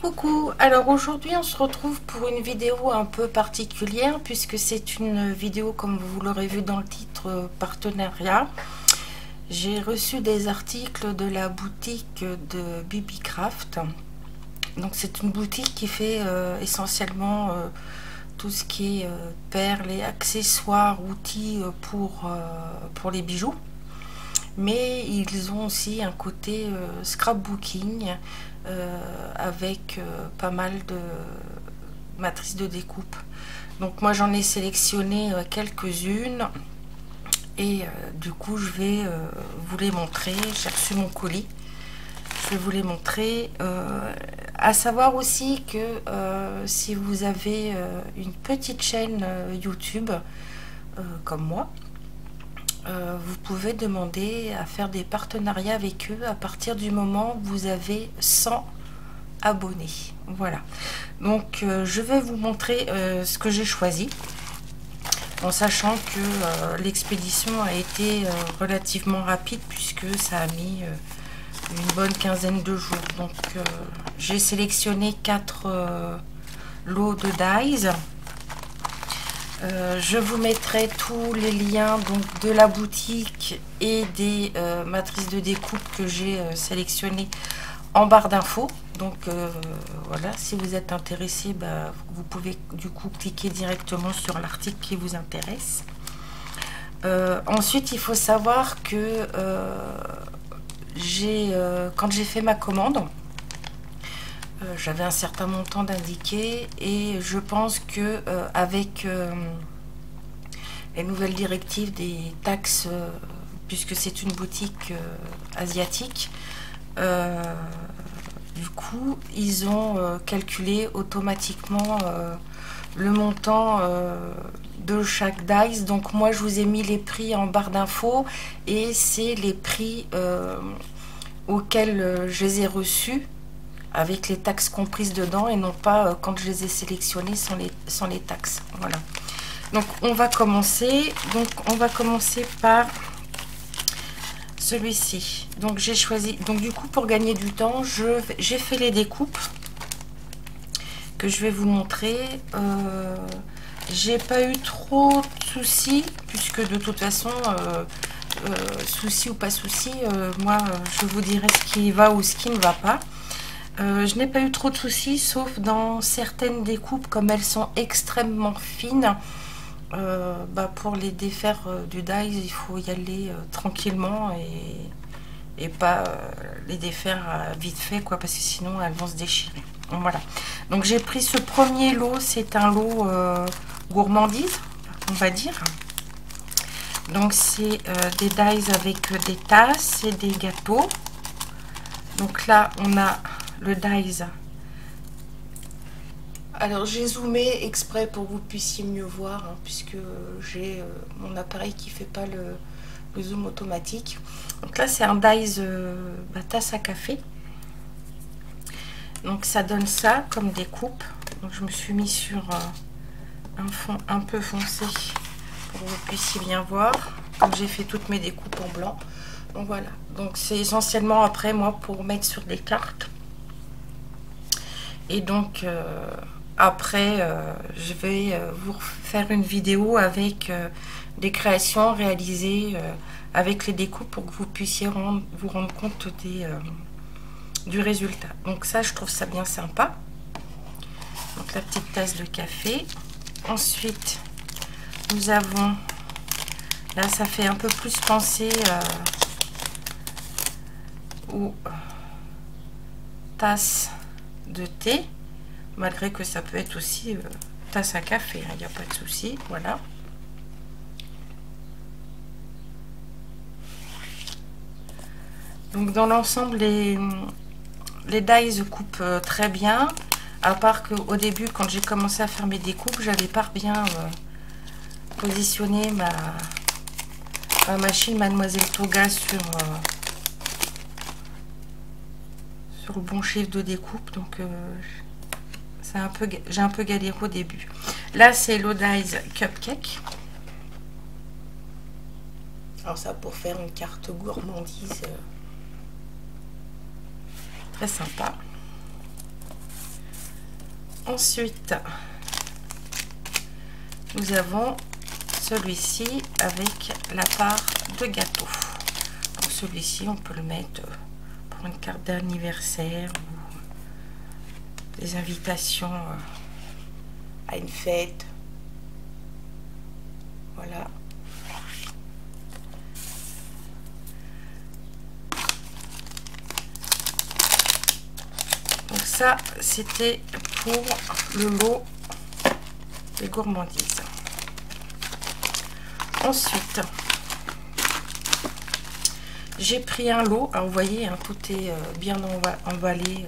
Coucou, alors aujourd'hui on se retrouve pour une vidéo un peu particulière puisque c'est une vidéo, comme vous l'aurez vu dans le titre, partenariat. J'ai reçu des articles de la boutique de Bibicraft. Donc c'est une boutique qui fait essentiellement tout ce qui est perles et accessoires, outils pour les bijoux. Mais ils ont aussi un côté scrapbooking avec pas mal de matrices de découpe. Donc moi j'en ai sélectionné quelques-unes et du coup je vais vous les montrer. J'ai reçu mon colis, je vais vous les montrer. À savoir aussi que si vous avez une petite chaîne YouTube comme moi, vous pouvez demander à faire des partenariats avec eux à partir du moment où vous avez 100 abonnés. Voilà. Donc je vais vous montrer ce que j'ai choisi, en sachant que l'expédition a été relativement rapide puisque ça a mis une bonne quinzaine de jours. Donc j'ai sélectionné 4 lots de dies. Je vous mettrai tous les liens donc de la boutique et des matrices de découpe que j'ai sélectionnées en barre d'infos. Donc voilà, si vous êtes intéressé, vous pouvez du coup cliquer directement sur l'article qui vous intéresse. Ensuite, il faut savoir que quand j'ai fait ma commande, j'avais un certain montant d'indiqué et je pense que avec les nouvelles directives des taxes, puisque c'est une boutique asiatique, du coup ils ont calculé automatiquement le montant de chaque dice. Donc moi je vous ai mis les prix en barre d'infos et c'est les prix auxquels je les ai reçus, avec les taxes comprises dedans et non pas quand je les ai sélectionnés sans les taxes. Voilà. Donc on va commencer. Donc on va commencer par celui-ci. Donc j'ai choisi. Donc du coup pour gagner du temps, j'ai fait les découpes que je vais vous montrer. J'ai pas eu trop de soucis puisque de toute façon souci ou pas souci, moi je vous dirai ce qui va ou ce qui ne va pas. Je n'ai pas eu trop de soucis, sauf dans certaines découpes, comme elles sont extrêmement fines. Pour les défaire du dies, il faut y aller tranquillement et pas les défaire vite fait, quoi, parce que sinon elles vont se déchirer. Voilà. Donc j'ai pris ce premier lot, c'est un lot gourmandise, on va dire. Donc c'est des dies avec des tasses et des gâteaux. Donc là on a le dies. Alors j'ai zoomé exprès pour que vous puissiez mieux voir, hein, puisque j'ai mon appareil qui fait pas le zoom automatique. Donc là c'est un dies tasse à café. Donc ça donne ça comme découpe. Donc je me suis mis sur un fond un peu foncé pour que vous puissiez bien voir, comme j'ai fait toutes mes découpes en blanc. Donc voilà, donc c'est essentiellement après moi pour mettre sur des cartes. Et donc après je vais vous faire une vidéo avec des créations réalisées avec les découpes pour que vous puissiez vous rendre compte du résultat. Donc ça je trouve ça bien sympa. Donc la petite tasse de café. Ensuite nous avons, là ça fait un peu plus penser aux tasses de thé, malgré que ça peut être aussi tasse à café, il n'y a pas de souci. Voilà. Donc dans l'ensemble les dies coupent très bien, à part qu'au début quand j'ai commencé à faire mes découpes, j'avais pas bien positionné ma machine Mademoiselle Toga sur le bon chiffre de découpe. Donc j'ai un peu galéré au début. Là c'est l'Odize Cupcake. Alors ça pour faire une carte gourmandise très sympa. Ensuite, nous avons celui-ci avec la part de gâteau. Donc celui-ci, on peut le mettre pour une carte d'anniversaire ou des invitations à une fête. Voilà. Donc ça, c'était pour le lot des gourmandises. Ensuite, j'ai pris un lot. Alors vous voyez, hein, tout est bien emballé,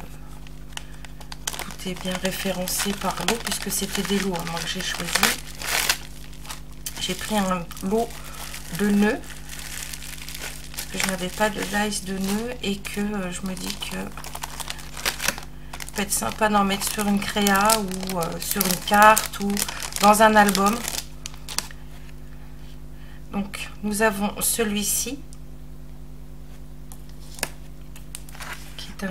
tout est bien référencé par lot puisque c'était des lots moi que j'ai choisi. J'ai pris un lot de nœuds parce que je n'avais pas de dice de nœuds et que je me dis que peut être sympa d'en mettre sur une créa ou sur une carte ou dans un album. Donc nous avons celui-ci qui est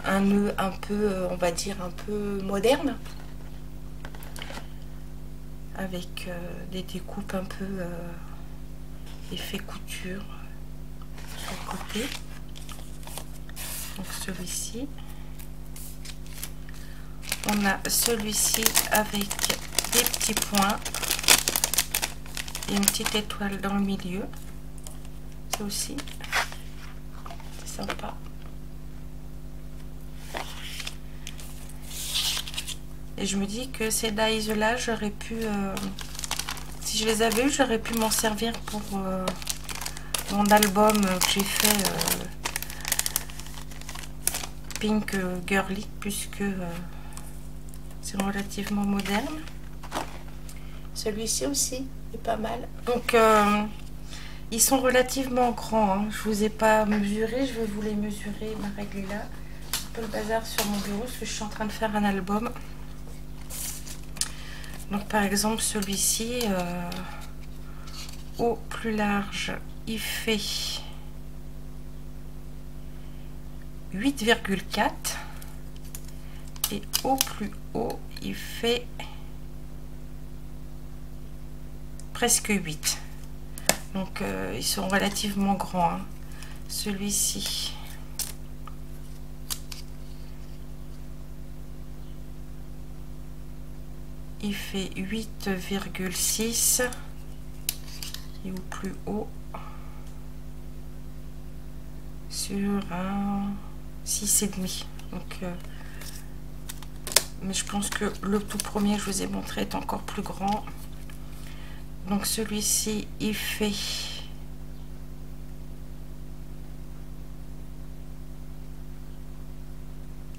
un nœud un peu, on va dire un peu moderne, avec des découpes un peu effet couture sur le côté. Donc celui-ci. On a celui-ci avec des petits points et une petite étoile dans le milieu. Ça aussi, c'est sympa. Et je me dis que ces dies là, j'aurais pu, si je les avais eu, j'aurais pu m'en servir pour mon album que j'ai fait Pink Girly, puisque c'est relativement moderne. Celui-ci aussi est pas mal. Donc ils sont relativement grands, hein. Je vous ai pas mesuré, je vais vous les mesurer. Ma règle est là. C'est un peu le bazar sur mon bureau parce que je suis en train de faire un album. Donc par exemple celui-ci au plus large il fait 8,4 et au plus haut il fait presque 8. Donc ils sont relativement grands, hein. Celui-ci il fait 8,6 et au plus haut sur un 6,5. Donc mais je pense que le tout premier que je vous ai montré est encore plus grand. Donc celui-ci il fait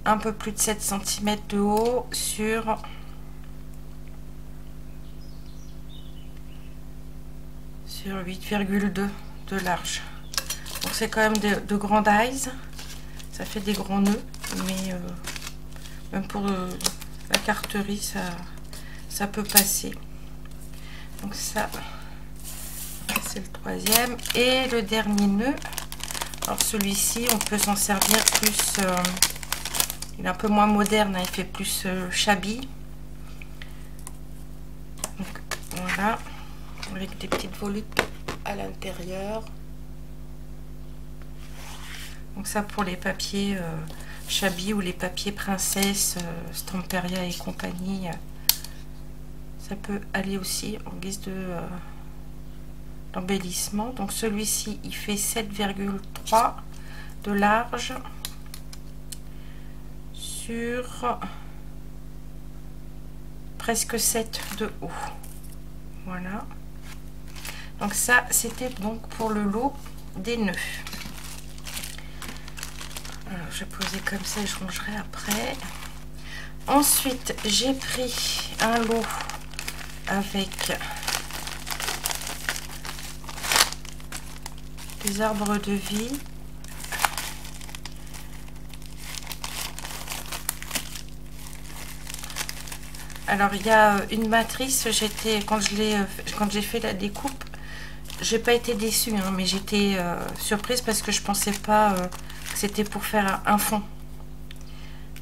un peu plus de 7 cm de haut sur 8,2 de large. Donc c'est quand même de grands dies, ça fait des grands nœuds, mais même pour la carterie ça peut passer. Donc ça c'est le troisième et le dernier nœud. Alors celui-ci on peut s'en servir plus, il est un peu moins moderne, hein, il fait plus shabby. Donc voilà, avec des petites volutes à l'intérieur. Donc ça pour les papiers shabby ou les papiers princesse, Stamperia et compagnie, ça peut aller aussi en guise de d'embellissement. Donc celui-ci il fait 7,3 de large sur presque 7 de haut. Voilà. Donc ça c'était donc pour le lot des nœuds. Alors, je vais poser comme ça et je rangerai après. Ensuite j'ai pris un lot avec des arbres de vie. Alors il y a une matrice, quand j'ai fait la découpe, j'ai pas été déçue, hein, mais j'étais surprise parce que je pensais pas que c'était pour faire un fond.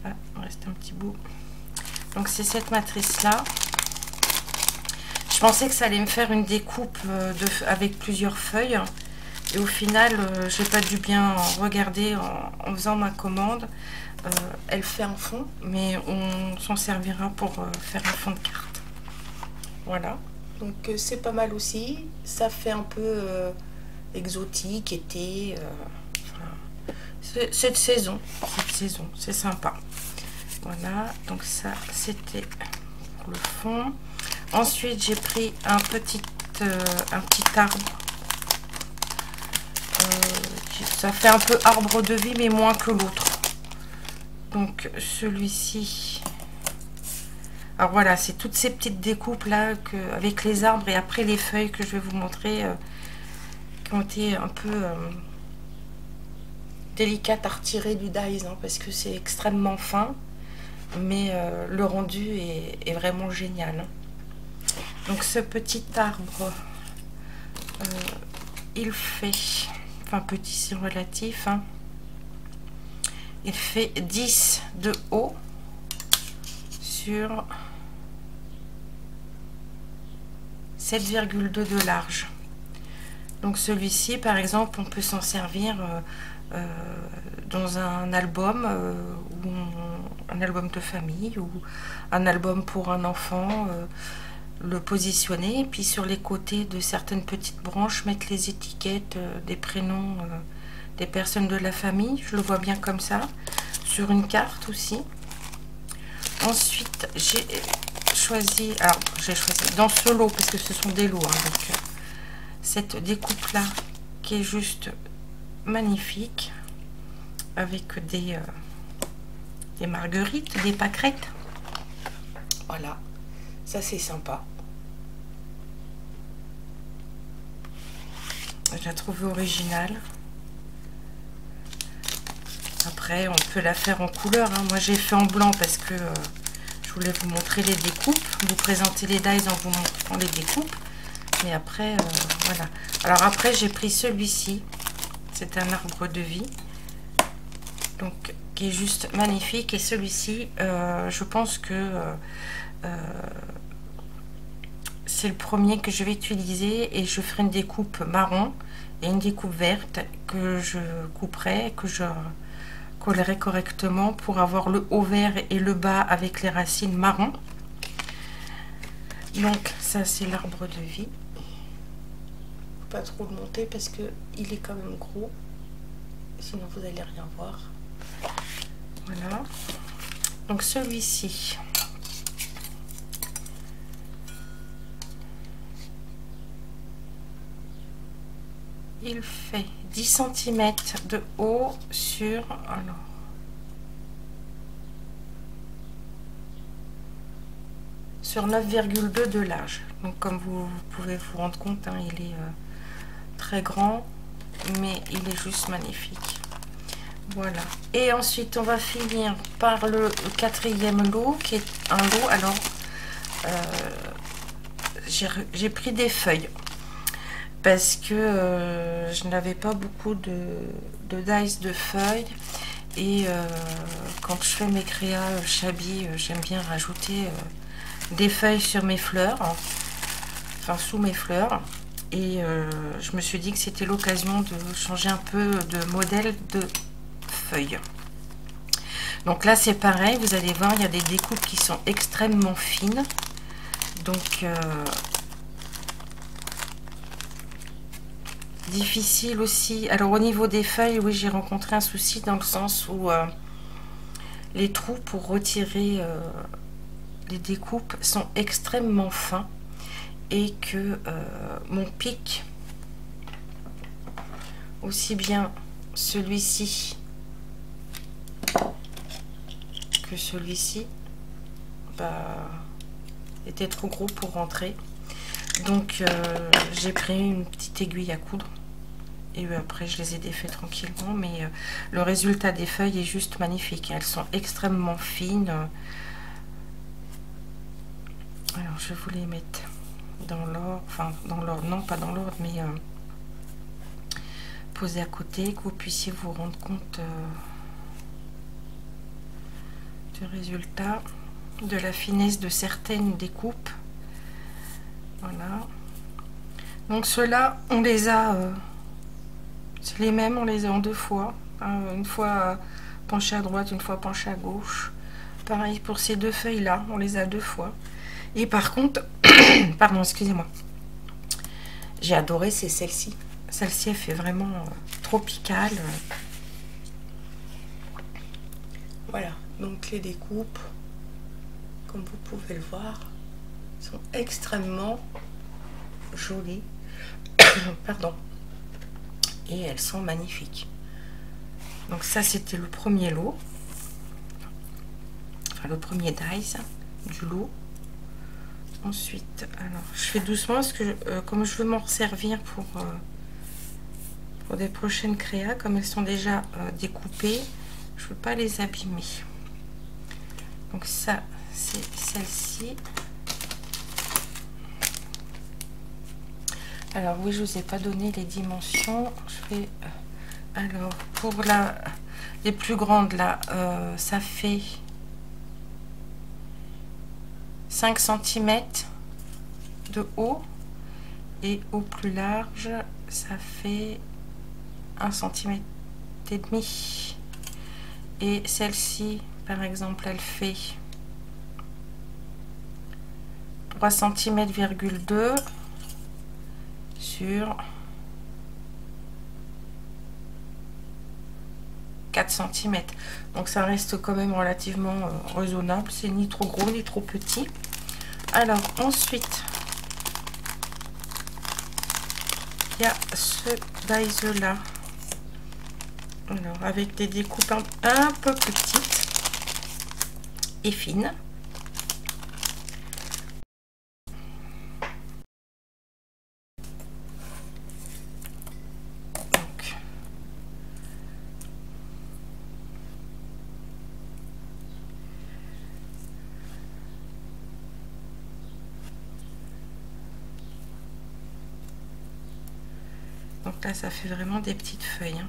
Voilà, il reste un petit bout. Donc c'est cette matrice là. Je pensais que ça allait me faire une découpe avec plusieurs feuilles. Et au final, j'ai pas dû bien regarder en faisant ma commande. Elle fait un fond, mais on s'en servira pour faire un fond de carte. Voilà. Donc c'est pas mal aussi. Ça fait un peu exotique, été. Cette saison, c'est sympa. Voilà, donc ça c'était pour le fond. Ensuite j'ai pris un petit arbre. Ça fait un peu arbre de vie mais moins que l'autre. Donc celui-ci, alors voilà, c'est toutes ces petites découpes là avec les arbres et après les feuilles que je vais vous montrer qui ont été un peu délicates à retirer du dies, hein, parce que c'est extrêmement fin, mais le rendu est vraiment génial. Donc ce petit arbre, il fait, enfin petit c'est relatif, hein, il fait 10 de haut sur 7,2 de large. Donc celui-ci par exemple on peut s'en servir dans un album ou un album de famille ou un album pour un enfant, le positionner et puis sur les côtés de certaines petites branches mettre les étiquettes des prénoms des personnes de la famille. Je le vois bien comme ça, sur une carte aussi. Ensuite j'ai choisi, alors j'ai choisi dans ce lot parce que ce sont des lots, hein, donc cette découpe là qui est juste magnifique avec des marguerites, des pâquerettes. Voilà, ça c'est sympa. Je la trouve originale. Après on peut la faire en couleur, hein. Moi j'ai fait en blanc parce que je voulais vous montrer les découpes, vous présenter les dies en vous montrant les découpes. Mais après voilà. Alors après j'ai pris celui-ci, c'est un arbre de vie, donc qui est juste magnifique. Et celui-ci je pense que c'est le premier que je vais utiliser et je ferai une découpe marron et une découpe verte que je couperai, que je collerai correctement pour avoir le haut vert et le bas avec les racines marron. Donc ça c'est l'arbre de vie. Pas trop le monter parce que il est quand même gros, sinon vous allez rien voir. Voilà, donc celui-ci il fait 10 cm de haut sur, alors, sur 9,2 de large. Donc comme vous pouvez vous rendre compte, hein, il est très grand, mais il est juste magnifique. Voilà. Et ensuite on va finir par le quatrième lot qui est un lot. Alors j'ai pris des feuilles parce que je n'avais pas beaucoup de dies de feuilles et quand je fais mes créas shabby, j'aime bien rajouter des feuilles sur mes fleurs, enfin sous mes fleurs, et je me suis dit que c'était l'occasion de changer un peu de modèle de feuilles. Donc là c'est pareil, vous allez voir, il y a des découpes qui sont extrêmement fines, donc difficile aussi. Alors au niveau des feuilles, oui, j'ai rencontré un souci dans le sens où les trous pour retirer les découpes sont extrêmement fins et que mon pic, aussi bien celui-ci que celui-ci, était trop gros pour rentrer. Donc j'ai pris une petite aiguille à coudre et après je les ai défaits tranquillement, mais le résultat des feuilles est juste magnifique. Elles sont extrêmement fines. Alors je vais vous les mettre dans l'ordre, enfin dans l'ordre, non pas dans l'ordre, mais posés à côté, que vous puissiez vous rendre compte du résultat. de la finesse de certaines découpes. Voilà. Donc ceux-là, on les a, c'est les mêmes, on les a en 2 fois. Une fois penchée à droite, une fois penchée à gauche. Pareil pour ces 2 feuilles-là, on les a 2 fois. Et par contre, pardon, excusez-moi, j'ai adoré, c'est celle-ci. Celle-ci, elle fait vraiment tropicale. Voilà, donc les découpes, comme vous pouvez le voir, sont extrêmement jolies. Pardon. Et elles sont magnifiques. Donc ça, c'était le premier lot. Enfin, le premier dies du lot. Ensuite, alors, je fais doucement parce que comme je veux m'en servir pour des prochaines créas, comme elles sont déjà découpées, je ne veux pas les abîmer. Donc ça, c'est celle-ci. Alors oui, je vous ai pas donné les dimensions. Je vais alors pour les plus grandes là, ça fait 5 cm de haut, et au plus large, ça fait 1 cm et demi. Et celle-ci, par exemple, elle fait 3 cm,2 sur 4 cm. Donc ça reste quand même relativement raisonnable. C'est ni trop gros ni trop petit. Alors ensuite, il y a ce dies là. Alors avec des découpes un peu plus petites et fines. Donc là, ça fait vraiment des petites feuilles. Hein.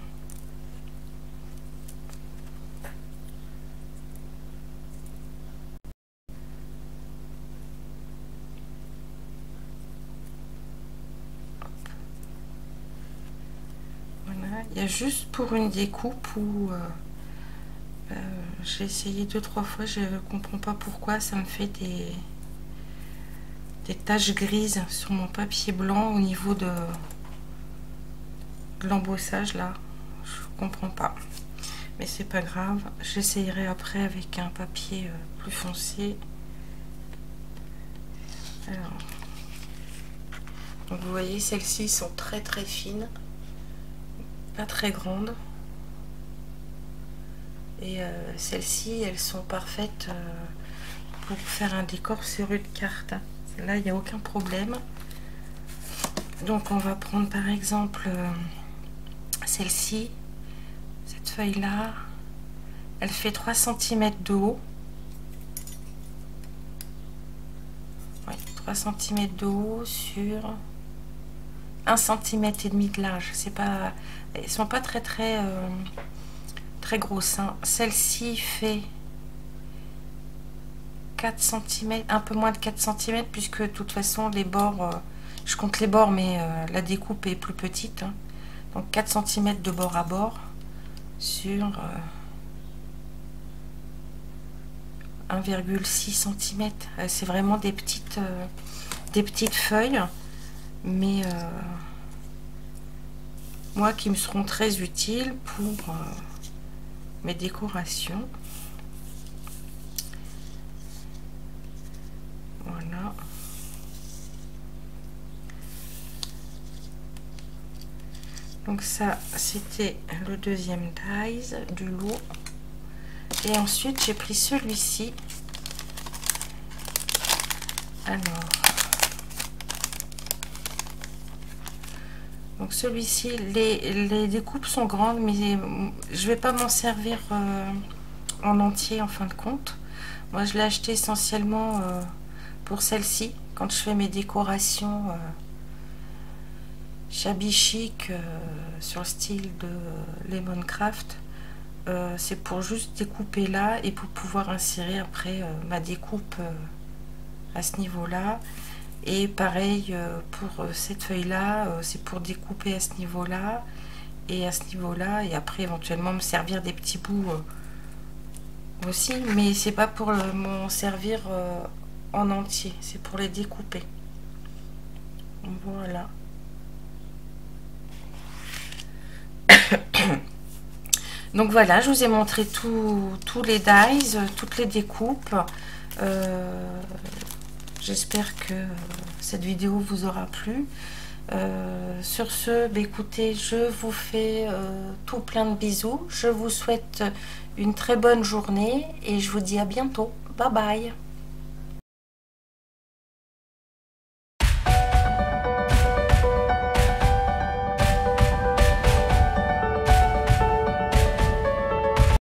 Voilà, il y a juste pour une découpe où j'ai essayé 2-3 fois, je ne comprends pas pourquoi ça me fait des taches grises sur mon papier blanc au niveau de l'embossage là. Je comprends pas, mais c'est pas grave, j'essayerai après avec un papier plus foncé. Alors, donc vous voyez, celles-ci sont très très fines, pas très grandes, et celles-ci, elles sont parfaites pour faire un décor sur une carte. Là, il n'y a aucun problème. Donc on va prendre par exemple celle-ci, cette feuille là, elle fait 3 cm de haut. Ouais, 3 cm de haut sur 1 cm et demi de large. C'est pas, elles sont pas très grosses. Hein. Celle-ci fait 4 cm, un peu moins de 4 cm, puisque de toute façon les bords, je compte les bords, mais la découpe est plus petite. Hein. Donc 4 cm de bord à bord sur 1,6 cm. C'est vraiment des petites feuilles, mais moi qui me seront très utiles pour mes décorations. Voilà. Donc ça, c'était le deuxième dies du lot. Et ensuite, j'ai pris celui-ci. Alors, donc celui-ci, les découpes sont grandes, mais je vais pas m'en servir en entier en fin de compte. Moi, je l'ai acheté essentiellement pour celle-ci, quand je fais mes décorations shabby chic sur le style de Lemon Craft. c'est pour juste découper là et pour pouvoir insérer après ma découpe à ce niveau là. Et pareil pour cette feuille là, c'est pour découper à ce niveau là et à ce niveau là, et après éventuellement me servir des petits bouts aussi, mais c'est pas pour m'en servir en entier, c'est pour les découper. Voilà. Donc voilà, je vous ai montré tous les dies, toutes les découpes. J'espère que cette vidéo vous aura plu. Sur ce, bah, écoutez, je vous fais tout plein de bisous. Je vous souhaite une très bonne journée et je vous dis à bientôt. Bye bye.